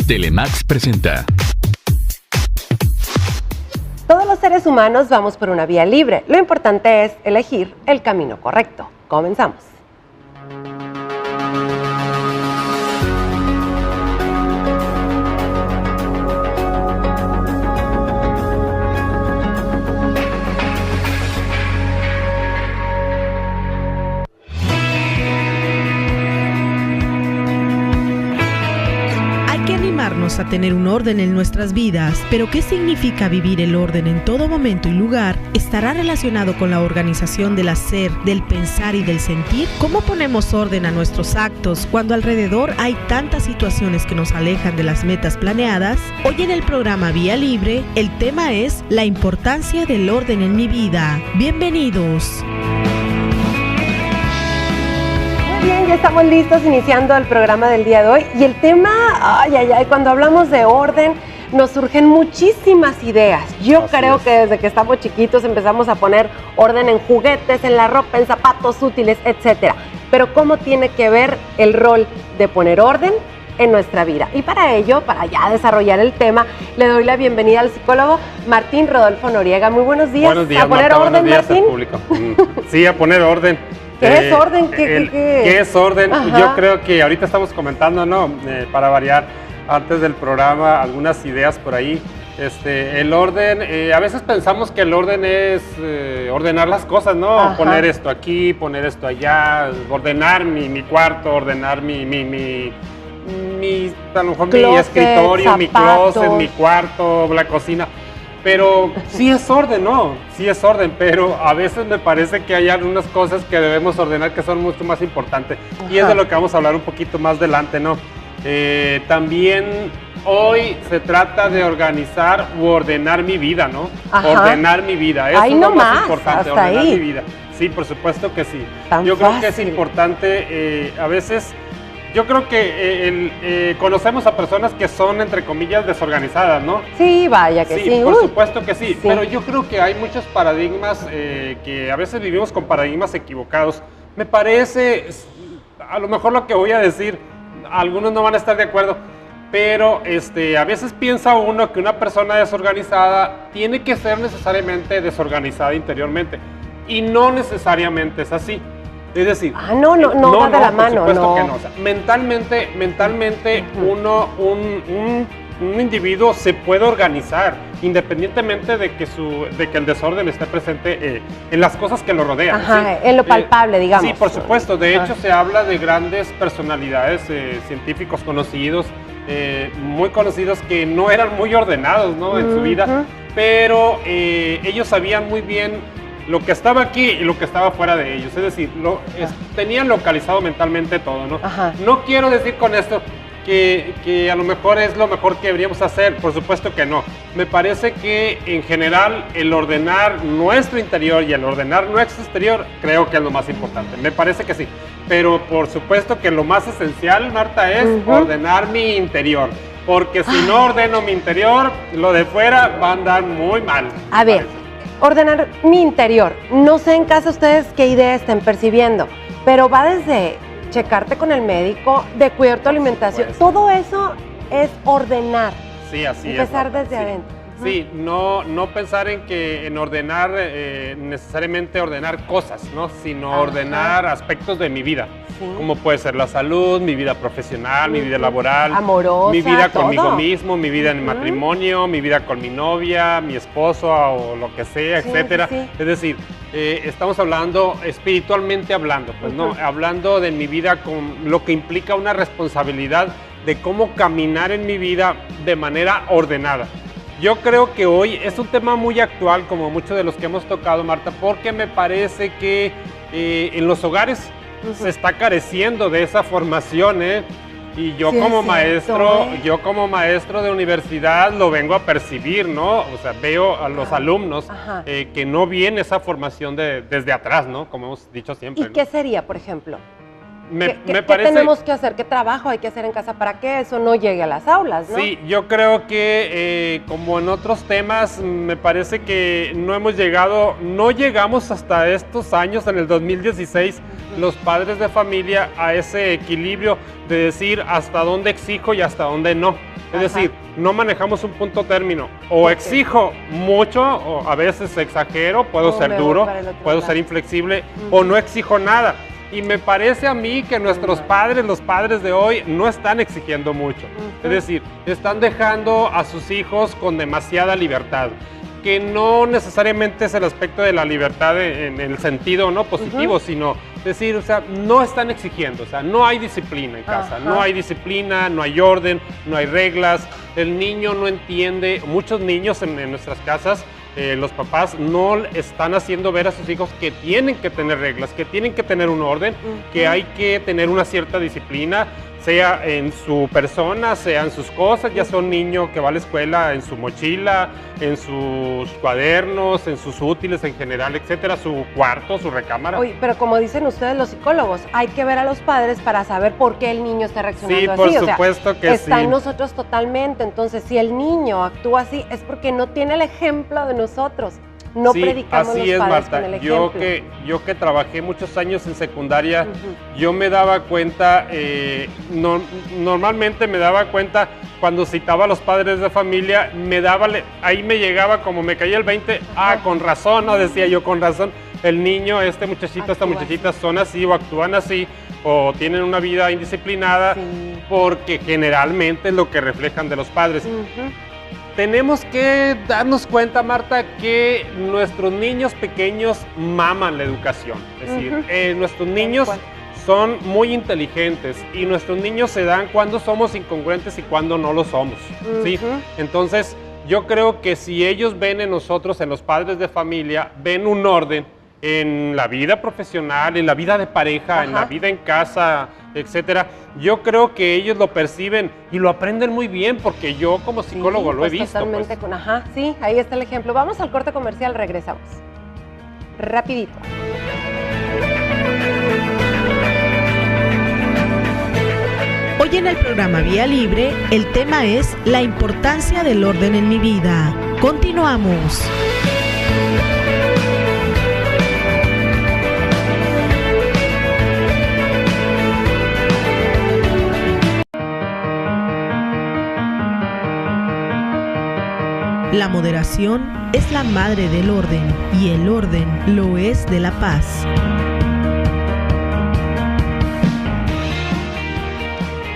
Telemax presenta. Todos los seres humanos vamos por una vía libre. Lo importante es elegir el camino correcto. Comenzamos. A tener un orden en nuestras vidas, pero ¿qué significa vivir el orden en todo momento y lugar? ¿Estará relacionado con la organización del hacer, del pensar y del sentir? ¿Cómo ponemos orden a nuestros actos cuando alrededor hay tantas situaciones que nos alejan de las metas planeadas? Hoy en el programa Vía Libre, el tema es la importancia del orden en mi vida. Bienvenidos. Bien, ya estamos listos iniciando el programa del día de hoy y el tema, cuando hablamos de orden nos surgen muchísimas ideas. Yo creo que desde que estamos chiquitos empezamos a poner orden en juguetes, en la ropa, en zapatos útiles, etcétera. Pero ¿cómo tiene que ver el rol de poner orden en nuestra vida? Y para ello, para ya desarrollar el tema, le doy la bienvenida al psicólogo Martín Rodolfo Noriega. Muy buenos días. Buenos días, ¿A poner Marta, orden, buenos días Martín? al público. Sí, a poner orden. ¿Qué es orden? ¿Qué es orden? Ajá. Yo creo que ahorita estamos comentando, ¿no? Para variar, antes del programa, algunas ideas por ahí. El orden, a veces pensamos que el orden es ordenar las cosas, ¿no? Ajá. Poner esto aquí, poner esto allá, ordenar mi cuarto, ordenar a lo mejor Closet, mi escritorio, mi zapatos. closet, mi cuarto, la cocina. Pero sí es orden, ¿no? Sí es orden, pero a veces me parece que hay algunas cosas que debemos ordenar que son mucho más importantes. Ajá. Y es de lo que vamos a hablar un poquito más adelante, ¿no? También hoy se trata de organizar u ordenar mi vida, ¿no? Ajá. Ordenar mi vida, eso Ahí es lo nomás, más importante, hasta ordenar ahí. mi vida. Sí, por supuesto que sí. Tan Yo creo que es fácil. importante, a veces... Yo creo que conocemos a personas que son, entre comillas, desorganizadas, ¿no? Sí, vaya que sí. Por Uy. supuesto que sí, Sí. pero yo creo que hay muchos paradigmas que a veces vivimos con paradigmas equivocados. Me parece, a lo mejor lo que voy a decir, algunos no van a estar de acuerdo, pero a veces piensa uno que una persona desorganizada tiene que ser necesariamente desorganizada interiormente, y no necesariamente es así. Es decir, no va de la mano, por supuesto no. que no. O sea, mentalmente un individuo se puede organizar independientemente de que el desorden esté presente en las cosas que lo rodean. Ajá, ¿sí? en lo palpable, digamos. Sí, por supuesto. De Ajá. hecho, se habla de grandes personalidades, científicos conocidos, muy conocidos, que no eran muy ordenados, ¿no? En su vida, pero ellos sabían muy bien lo que estaba aquí y lo que estaba fuera de ellos, es decir, tenían localizado mentalmente todo, ¿no? Ajá. No quiero decir con esto que a lo mejor es lo mejor que deberíamos hacer, por supuesto que no. Me parece que en general el ordenar nuestro interior y el ordenar nuestro exterior creo que es lo más importante, me parece que sí. Pero por supuesto que lo más esencial, Marta, es ordenar mi interior. Porque si no ordeno mi interior, lo de fuera va a andar muy mal. A ver, ordenar mi interior. No sé en casa ustedes qué idea estén percibiendo, pero va desde checarte con el médico, de cuidar tu alimentación. Pues. Todo eso es ordenar. Sí, así es. Empezar Marta, desde sí. adentro. Sí, no pensar en ordenar, necesariamente ordenar cosas, ¿no? Sino ordenar aspectos de mi vida. Sí. Como puede ser la salud, mi vida profesional, mi vida laboral, amorosa, mi vida todo. conmigo mismo, mi vida en matrimonio, mi vida con mi novia, mi esposo o lo que sea, Sí, etcétera. sí. Es decir, estamos hablando espiritualmente hablando, pues no, hablando de mi vida con lo que implica una responsabilidad de cómo caminar en mi vida de manera ordenada. Yo creo que hoy es un tema muy actual, como muchos de los que hemos tocado, Marta, porque me parece que en los hogares se está careciendo de esa formación, y yo Sí, como es maestro, cierto, yo como maestro de universidad lo vengo a percibir, ¿no? O sea, veo a los alumnos que no viene esa formación desde atrás, ¿no? Como hemos dicho siempre. ¿Y ¿no? qué sería, por ejemplo? ¿Qué tenemos que hacer? ¿Qué trabajo hay que hacer en casa para que eso no llegue a las aulas, ¿no? Sí, yo creo que como en otros temas, me parece que no llegamos hasta estos años, en el 2016, los padres de familia, a ese equilibrio de decir hasta dónde exijo y hasta dónde no. Es decir, no manejamos un punto término. O exijo mucho, o a veces exagero, puedo ser duro, puedo ser inflexible, o no exijo nada. Y me parece a mí que nuestros padres, los padres de hoy, no están exigiendo mucho. Es decir, están dejando a sus hijos con demasiada libertad, que no necesariamente es el aspecto de la libertad en el sentido no positivo, sino decir, o sea, no están exigiendo, o sea, no hay disciplina en casa, no hay disciplina, no hay orden, no hay reglas, el niño no entiende, muchos niños en nuestras casas, los papás no están haciendo ver a sus hijos que tienen que tener reglas, que tienen que tener un orden, que hay que tener una cierta disciplina, sea en su persona, sea en sus cosas, ya sea un niño que va a la escuela en su mochila, en sus cuadernos, en sus útiles en general, etcétera, su cuarto, su recámara. Oye, pero como dicen ustedes los psicólogos, hay que ver a los padres para saber por qué el niño está reaccionando así. Sí, por supuesto que sí. Está en nosotros totalmente, entonces si el niño actúa así es porque no tiene el ejemplo de nosotros. No predicamos así los padres Marta. con el ejemplo. Yo que trabajé muchos años en secundaria, yo me daba cuenta, normalmente me daba cuenta cuando citaba a los padres de familia, ahí me llegaba como me caía el 20, con razón, no decía yo, con razón, el niño, este muchachito, esta muchachita son así o actúan así, o tienen una vida indisciplinada, porque generalmente es lo que reflejan de los padres. Tenemos que darnos cuenta, Marta, que nuestros niños pequeños maman la educación. Es decir, nuestros niños son muy inteligentes y nuestros niños se dan cuando somos incongruentes y cuando no lo somos. ¿Sí? Entonces, yo creo que si ellos ven en nosotros, en los padres de familia, ven un orden en la vida profesional, en la vida de pareja, en la vida en casa, etcétera, yo creo que ellos lo perciben y lo aprenden muy bien, porque yo como psicólogo lo he visto. Totalmente sí, ahí está el ejemplo. Vamos al corte comercial, regresamos. Rapidito. Hoy en el programa Vía Libre, el tema es la importancia del orden en mi vida. Continuamos. La moderación es la madre del orden y el orden lo es de la paz.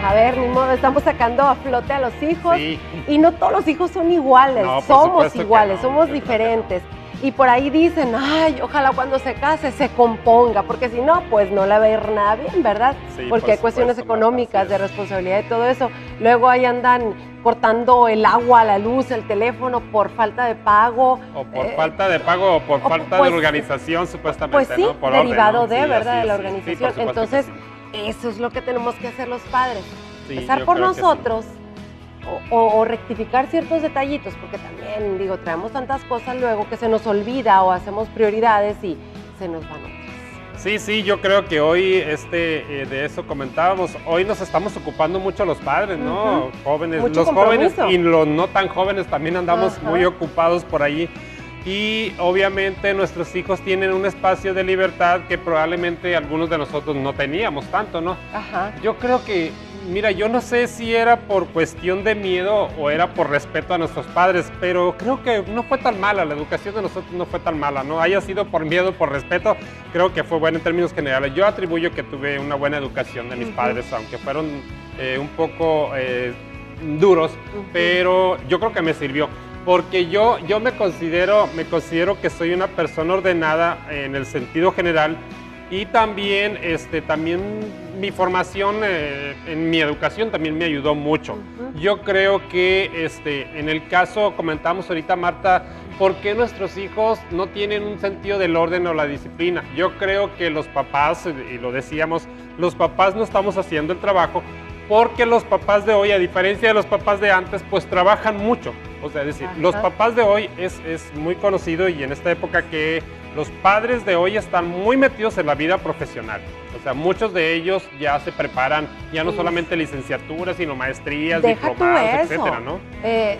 A ver, ni modo, estamos sacando a flote a los hijos y no todos los hijos son iguales, somos iguales, somos diferentes. Y por ahí dicen, ay, ojalá cuando se case se componga, porque si no, pues no le va a ir nada bien, ¿verdad? Porque hay cuestiones económicas, de responsabilidad y todo eso. Luego ahí andan cortando el agua, la luz, el teléfono por falta de pago. O por falta de pago o por falta de organización, supuestamente. Pues sí, ¿no? Por derivado orden, ¿no? ¿verdad? De la organización. Entonces, eso es lo que tenemos que hacer los padres. Empezar por nosotros. O rectificar ciertos detallitos, porque también, digo, traemos tantas cosas luego que se nos olvida o hacemos prioridades y se nos van otras. Sí, yo creo que hoy de eso comentábamos. Hoy nos estamos ocupando mucho los padres, ¿no? Jóvenes, mucho los jóvenes y los no tan jóvenes también andamos muy ocupados por ahí. Y obviamente nuestros hijos tienen un espacio de libertad que probablemente algunos de nosotros no teníamos tanto, ¿no? Yo creo que, mira, yo no sé si era por cuestión de miedo o era por respeto a nuestros padres, pero creo que no fue tan mala, la educación de nosotros no fue tan mala, ¿no? Haya sido por miedo o por respeto, creo que fue buena en términos generales. Yo atribuyo que tuve una buena educación de mis padres, aunque fueron un poco duros, pero yo creo que me sirvió. Porque yo me considero que soy una persona ordenada en el sentido general, y también mi formación en mi educación también me ayudó mucho. Yo creo que en el caso, comentamos ahorita, Marta, ¿por qué nuestros hijos no tienen un sentido del orden o la disciplina? Yo creo que los papás, y lo decíamos, los papás no estamos haciendo el trabajo, porque los papás de hoy, a diferencia de los papás de antes, pues trabajan mucho. O sea, es decir, Ajá. los papás de hoy es muy conocido y en esta época que los padres de hoy están muy metidos en la vida profesional. O sea, muchos de ellos ya se preparan, ya no Sí. solamente licenciaturas, sino maestrías, Deja tú diplomados, eso. etcétera, ¿no?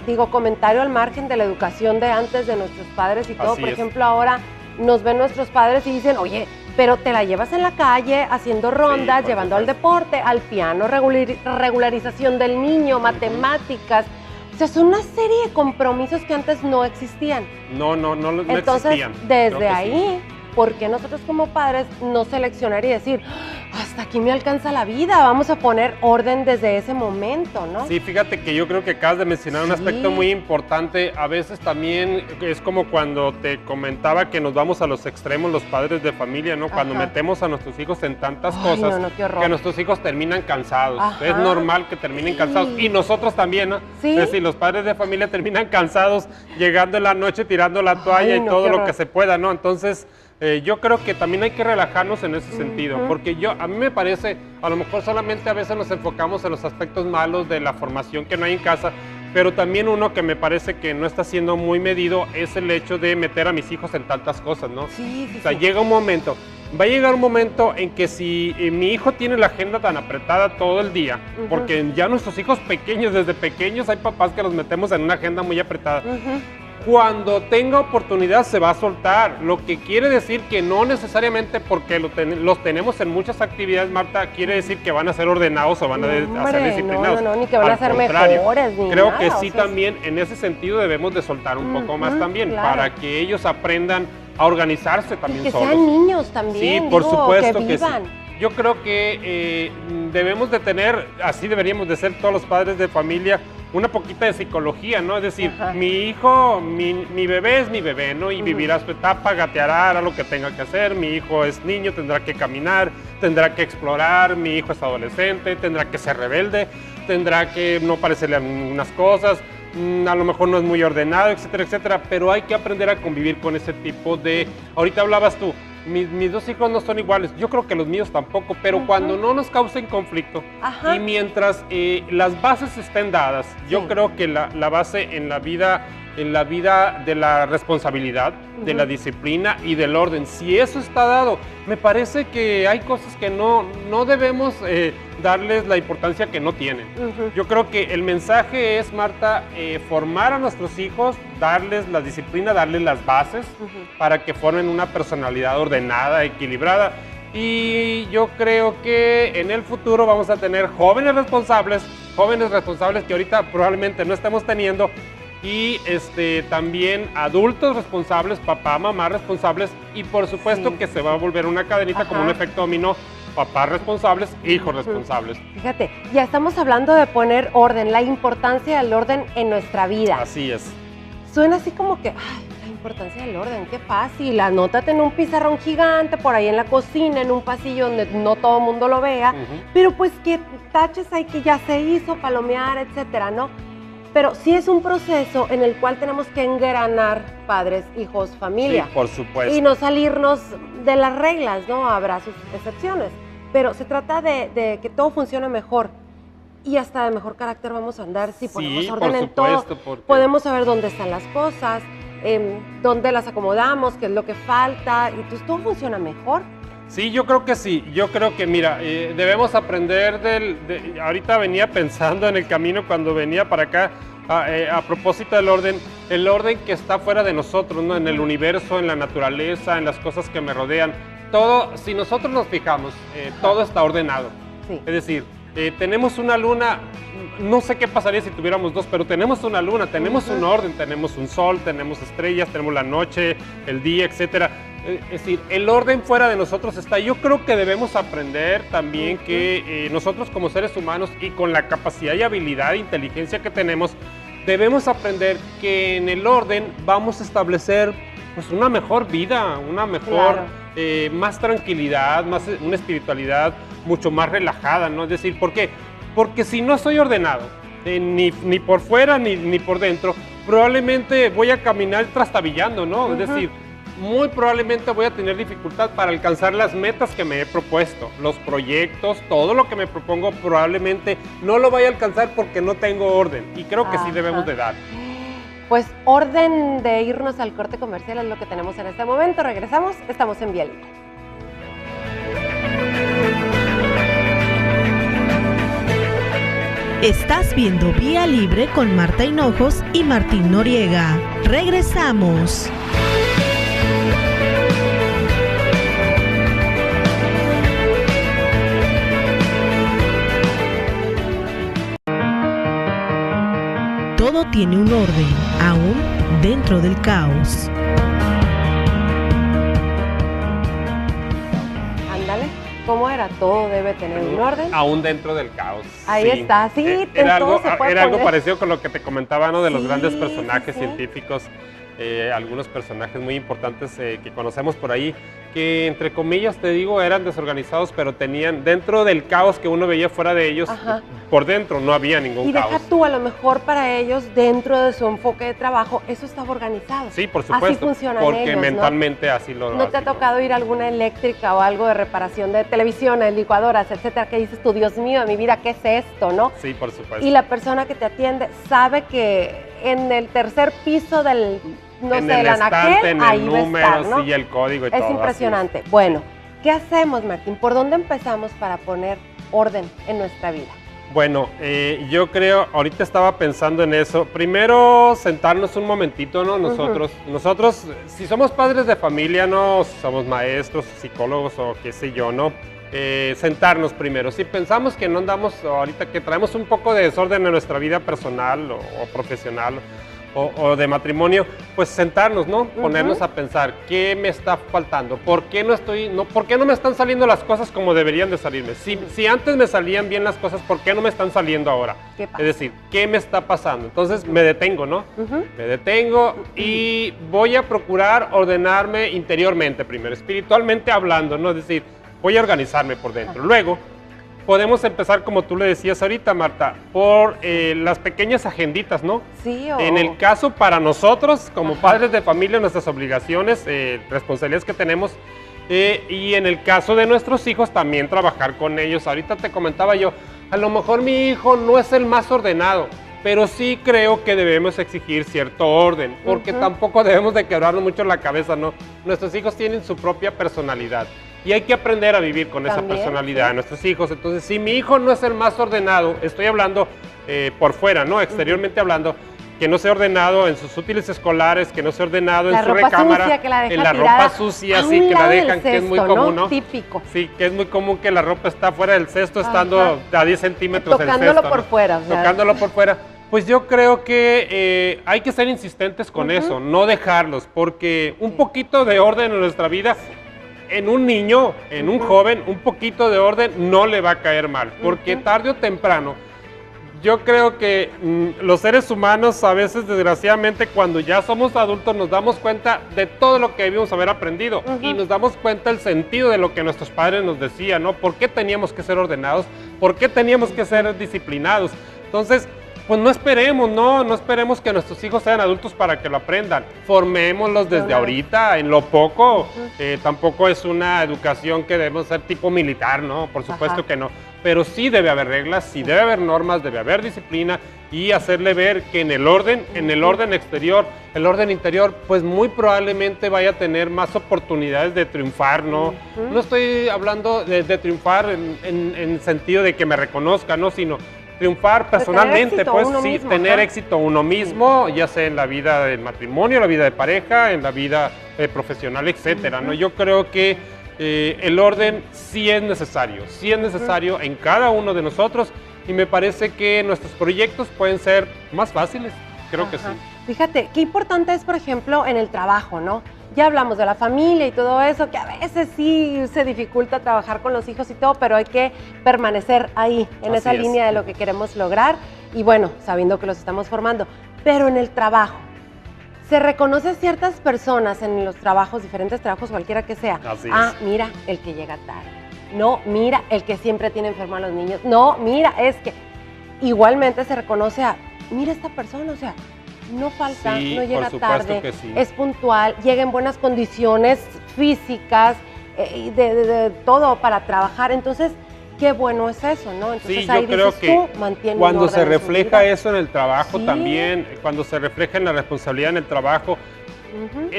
Digo, comentario al margen de la educación de antes de nuestros padres y todo. Así Por es. ejemplo, ahora nos ven nuestros padres y dicen, oye, pero te la llevas en la calle haciendo rondas, por llevando al supuesto. deporte, al piano, regularización del niño, matemáticas. O sea, son una serie de compromisos que antes no existían. No Entonces, existían. Creo desde que sí. ahí, ¿por qué nosotros como padres no seleccionar y decir, hasta aquí me alcanza la vida, vamos a poner orden desde ese momento, ¿no? Sí, fíjate que yo creo que acabas de mencionar un Sí. aspecto muy importante. A veces también es como cuando te comentaba que nos vamos a los extremos los padres de familia, ¿no? Cuando Ajá. metemos a nuestros hijos en tantas Ay, cosas no, qué horror. que nuestros hijos terminan cansados. Ajá. Es normal que terminen cansados y nosotros también, ¿no? Sí. Es decir, los padres de familia terminan cansados llegando en la noche tirando la toalla Ay, y no, todo qué lo horror. que se pueda, ¿no? Entonces, yo creo que también hay que relajarnos en ese sentido, porque a mí me parece, a lo mejor solamente a veces nos enfocamos en los aspectos malos de la formación que no hay en casa, pero también uno que me parece que no está siendo muy medido es el hecho de meter a mis hijos en tantas cosas, ¿no? Sí, sí, O sea, sí. va a llegar un momento en que si mi hijo tiene la agenda tan apretada todo el día, porque ya nuestros hijos pequeños, desde pequeños hay papás que los metemos en una agenda muy apretada, Ujú. cuando tenga oportunidad se va a soltar, lo que quiere decir que no necesariamente porque los tenemos en muchas actividades, Marta, quiere decir que van a ser ordenados o van a ser Hombre, disciplinados. no, ni que van a Al ser contrario, mejores, ni creo nada, que o sí sea, también en ese sentido debemos de soltar un poco más también, claro. para que ellos aprendan a organizarse Y también que solos. sean niños también, Sí, por digo, supuesto que que sí. vivan. Yo creo que debemos de tener, así deberíamos de ser todos los padres de familia, una poquita de psicología, ¿no? Es decir, Ajá. mi hijo, mi bebé es mi bebé, ¿no? Y vivirá su etapa, gateará, hará lo que tenga que hacer. Mi hijo es niño, tendrá que caminar, tendrá que explorar. Mi hijo es adolescente, tendrá que ser rebelde, tendrá que no parecerle a algunas cosas. A lo mejor no es muy ordenado, etcétera, etcétera, pero hay que aprender a convivir con ese tipo de... Ahorita hablabas tú, mis dos hijos no son iguales, yo creo que los míos tampoco, pero cuando no nos causen conflicto Ajá. y mientras las bases estén dadas, yo Sí. creo que la base en la vida de la responsabilidad, de la disciplina y del orden, si eso está dado, me parece que hay cosas que no debemos darles la importancia que no tienen. Yo creo que el mensaje es, Marta, formar a nuestros hijos, darles la disciplina, darles las bases para que formen una personalidad ordenada, equilibrada. Y yo creo que en el futuro vamos a tener jóvenes responsables que ahorita probablemente no estemos teniendo, y también adultos responsables, papá, mamá responsables, y por supuesto Sí. que se va a volver una cadenita como un Ajá. efecto dominó, papás responsables, hijos responsables. Fíjate, ya estamos hablando de poner orden, la importancia del orden en nuestra vida. Así es. Suena así como que, ay, la importancia del orden, qué fácil, anótate en un pizarrón gigante, por ahí en la cocina, en un pasillo donde no todo el mundo lo vea, pero pues que taches ahí que ya se hizo, palomear, etcétera, ¿no? Pero sí es un proceso en el cual tenemos que engranar padres, hijos, familia. Sí, por supuesto. Y no salirnos de las reglas, ¿no? Habrá sus excepciones. Pero se trata de que todo funcione mejor. Y hasta de mejor carácter vamos a andar si ponemos Sí, orden por en todo. supuesto, porque- Podemos saber dónde están las cosas, dónde las acomodamos, qué es lo que falta. Y entonces todo funciona mejor. Sí, yo creo que sí. Yo creo que, mira, debemos aprender ahorita venía pensando en el camino cuando venía para acá, a propósito del orden, el orden que está fuera de nosotros, ¿no? En el universo, en la naturaleza, en las cosas que me rodean. Todo, si nosotros nos fijamos, todo está ordenado. Sí. Es decir, tenemos una luna, no sé qué pasaría si tuviéramos dos, pero tenemos una luna, tenemos un orden, tenemos un sol, tenemos estrellas, tenemos la noche, el día, etcétera. Es decir, el orden fuera de nosotros está. Yo creo que debemos aprender también que nosotros como seres humanos y con la capacidad y habilidad e inteligencia que tenemos, debemos aprender que en el orden vamos a establecer pues una mejor vida, una mejor, más tranquilidad, una espiritualidad mucho más relajada, ¿no? Es decir, ¿por qué? Porque si no soy ordenado, ni por fuera ni por dentro, probablemente voy a caminar trastabillando, ¿no? Es decir, muy probablemente voy a tener dificultad para alcanzar las metas que me he propuesto, los proyectos, todo lo que me propongo probablemente no lo vaya a alcanzar porque no tengo orden, y creo que sí debemos de dar. pues orden de irnos al corte comercial es lo que tenemos en este momento. Regresamos, estamos en Vía Libre. Estás viendo Vía Libre con Marta Hinojos y Martín Noriega. Regresamos. Todo tiene un orden, aún dentro del caos. Ándale, ¿cómo era? Todo debe tener un orden. Aún dentro del caos. Ahí está, sí, Era algo parecido con lo que te comentaba, ¿no? De los grandes personajes sí. científicos, algunos personajes muy importantes que conocemos por ahí, que entre comillas, te digo, eran desorganizados, pero tenían dentro del caos que uno veía fuera de ellos, por dentro no había ningún caos. Y deja tú, a lo mejor para ellos, dentro de su enfoque de trabajo, eso estaba organizado. Sí, por supuesto. Así funcionan porque ellos, mentalmente así lo... ¿No te ha tocado ir a alguna eléctrica o algo de reparación de televisiones, licuadoras, etcétera, que dices tú, Dios mío, de mi vida, ¿qué es esto, no? Sí, por supuesto. Y la persona que te atiende sabe que en el tercer piso del, no sé, del anaquel, ahí va a estar, ¿no? Y el código y todo. Es impresionante. Bueno, ¿qué hacemos, Martín? ¿Por dónde empezamos para poner orden en nuestra vida? Bueno, yo creo, ahorita estaba pensando en eso. Primero, sentarnos un momentito, ¿no? Nosotros, si somos padres de familia, ¿no? Si somos maestros, psicólogos o qué sé yo, ¿no? Sentarnos primero. Si pensamos que no andamos, ahorita que traemos un poco de desorden en nuestra vida personal o profesional, o de matrimonio, pues sentarnos, ¿no? Ponernos a pensar, ¿qué me está faltando? ¿Por qué no me están saliendo las cosas como deberían de salirme? Si antes me salían bien las cosas, ¿por qué no me están saliendo ahora? ¿Qué pasa? Es decir, ¿qué me está pasando? Entonces me detengo, ¿no? Me detengo y voy a procurar ordenarme interiormente primero, espiritualmente hablando, ¿no? Es decir, voy a organizarme por dentro. Luego, podemos empezar, como tú le decías ahorita, Marta, por las pequeñas agenditas, ¿no? Sí, En el caso para nosotros, como padres de familia, nuestras obligaciones, responsabilidades que tenemos, y en el caso de nuestros hijos, también trabajar con ellos. Ahorita te comentaba yo, a lo mejor mi hijo no es el más ordenado, pero sí creo que debemos exigir cierto orden, porque tampoco debemos de quebrarnos mucho la cabeza, ¿no? Nuestros hijos tienen su propia personalidad. Y hay que aprender a vivir con esa personalidad de nuestros hijos. Entonces, si mi hijo no es el más ordenado, estoy hablando por fuera, ¿no? Exteriormente hablando, que no sea ordenado en sus útiles escolares, que no sea ordenado en su recámara, sucia, que la deja en la tirada ropa sucia, sí, que la dejan, que es muy común, ¿no? Típico. Sí, que es muy común que la ropa está fuera del cesto, estando a 10 centímetros del cesto. Tocándolo por fuera. O sea. Tocándolo por fuera. Pues yo creo que hay que ser insistentes con eso, no dejarlos, porque un poquito de orden en nuestra vida, en un niño, en un joven, un poquito de orden no le va a caer mal, porque tarde o temprano, yo creo que los seres humanos a veces, desgraciadamente, cuando ya somos adultos, nos damos cuenta de todo lo que debimos haber aprendido y nos damos cuenta del sentido de lo que nuestros padres nos decían, ¿no? ¿Por qué teníamos que ser ordenados? ¿Por qué teníamos que ser disciplinados? Entonces, pues no esperemos, no esperemos que nuestros hijos sean adultos para que lo aprendan. Formémoslos desde ahorita, en lo poco. Tampoco es una educación que debemos ser tipo militar, ¿no? Por supuesto que no. Pero sí debe haber reglas, sí debe haber normas, debe haber disciplina y hacerle ver que en el orden exterior, el orden interior, pues muy probablemente vaya a tener más oportunidades de triunfar, ¿no? No estoy hablando de triunfar en el sentido de que me reconozca, ¿no? Sino triunfar personalmente, pues sí, tener éxito uno mismo, ya sea en la vida del matrimonio, en la vida de pareja, en la vida profesional, etcétera, ¿no? Yo creo que el orden sí es necesario en cada uno de nosotros y me parece que nuestros proyectos pueden ser más fáciles, creo que sí. Fíjate, qué importante es, por ejemplo, en el trabajo, ¿no? Ya hablamos de la familia y todo eso, que a veces sí se dificulta trabajar con los hijos y todo, pero hay que permanecer ahí, en esa línea de lo que queremos lograr y bueno, sabiendo que los estamos formando. Pero en el trabajo, se reconoce ciertas personas en los trabajos, diferentes trabajos, cualquiera que sea. Mira, el que llega tarde. No, mira, el que siempre tiene enfermo a los niños. No, mira, es que igualmente se reconoce mira esta persona, o sea, no falta, no llega tarde, es puntual, llega en buenas condiciones físicas, de todo para trabajar. Entonces, qué bueno es eso, ¿no? Entonces Sí, ahí yo creo dices que tú, mantén un cuando orden se en su refleja vida. eso en el trabajo Sí. también, cuando se refleja en la responsabilidad en el trabajo, Ujú.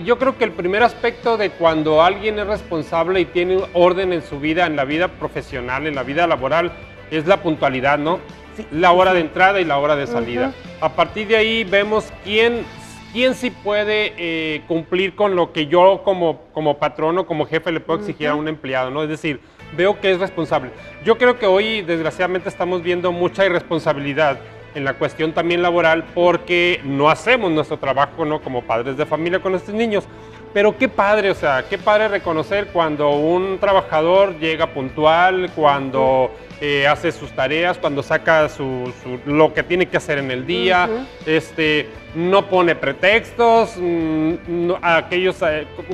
yo creo que el primer aspecto de cuando alguien es responsable y tiene orden en su vida, en la vida profesional, en la vida laboral, es la puntualidad, ¿no? Sí, La hora sí, de sí. entrada y la hora de salida. Ujú. A partir de ahí vemos quién sí puede cumplir con lo que yo como patrón o como jefe le puedo exigir a un empleado, ¿no? Es decir, veo que es responsable. Yo creo que hoy, desgraciadamente, estamos viendo mucha irresponsabilidad en la cuestión también laboral porque no hacemos nuestro trabajo, ¿no? Como padres de familia con nuestros niños. Pero qué padre, o sea, qué padre reconocer cuando un trabajador llega puntual, cuando hace sus tareas, cuando saca lo que tiene que hacer en el día, no pone pretextos, aquellos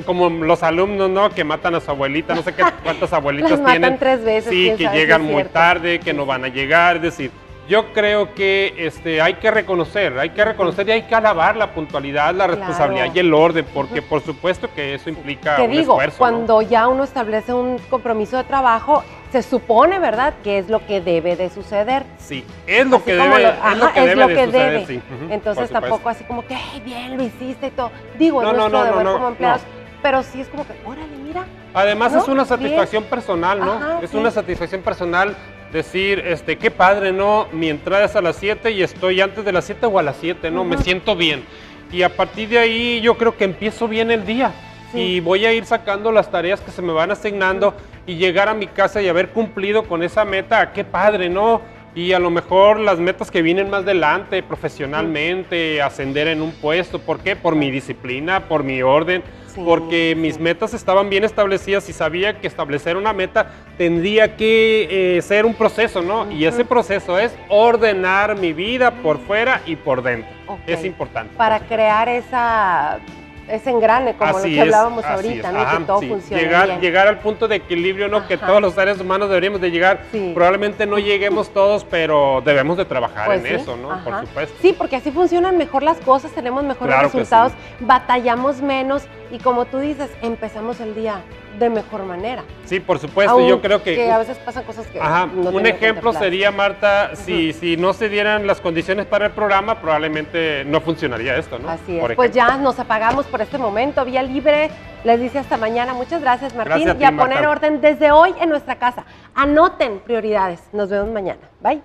como los alumnos, ¿no? Que matan a su abuelita, no sé cuántas abuelitas Las matan tienen. 3 veces, Sí, quién que sabe si llegan es muy cierto. tarde, que no van a llegar, es decir, yo creo que hay que reconocer y hay que alabar la puntualidad, la responsabilidad y el orden, porque por supuesto que eso implica Que un digo, esfuerzo, ¿no? cuando ya uno establece un compromiso de trabajo, se supone, ¿verdad?, que es lo que debe de suceder. Sí, es lo Así que como debe, ajá, es lo que debe de suceder, sí. Ujú, Entonces por supuesto. tampoco así como que, ay, bien, lo hiciste y todo. Digo, No, es no, nuestro no, deber no, como empleados, no. pero sí es como que, órale, mira. Además ¿No? es una Bien. satisfacción personal, ¿no? Ajá, Es sí. una satisfacción personal decir, qué padre, ¿no? Mi entrada es a las 7 y estoy antes de las 7 o a las 7, ¿no? Me siento bien. Y a partir de ahí yo creo que empiezo bien el día. Sí. Y voy a ir sacando las tareas que se me van asignando y llegar a mi casa y haber cumplido con esa meta, qué padre, ¿no? Y a lo mejor las metas que vienen más adelante, profesionalmente, ascender en un puesto. ¿Por qué? Por mi disciplina, por mi orden, Sí, porque mis metas estaban bien establecidas y sabía que establecer una meta tendría que ser un proceso, ¿no? Y ese proceso es ordenar mi vida por fuera y por dentro. Ok. Es importante. Para crear ese engrane, como lo que hablábamos así ahorita, es. ¿no? Y Ajá, que todo sí. funcione bien. Llegar al punto de equilibrio, ¿no? Que Ajá. todos los seres humanos deberíamos de llegar. Sí. Probablemente no lleguemos todos, pero debemos de trabajar Pues en sí, eso, ¿no? ajá. Por supuesto. Sí, porque así funcionan mejor las cosas, tenemos mejores Claro que resultados, sí. batallamos menos y como tú dices, empezamos el día de mejor manera. Sí, por supuesto. Yo creo que a veces pasan cosas que ajá, no un tenía ejemplo contempladas. sería, Marta, si no se dieran las condiciones para el programa, probablemente no funcionaría esto, ¿no? Así es. Por Pues ejemplo. ya nos apagamos por este momento. Vía Libre les dice hasta mañana. Muchas gracias, Martín. Gracias a ti, y a poner Marta. orden desde hoy en nuestra casa. Anoten prioridades. Nos vemos mañana. Bye.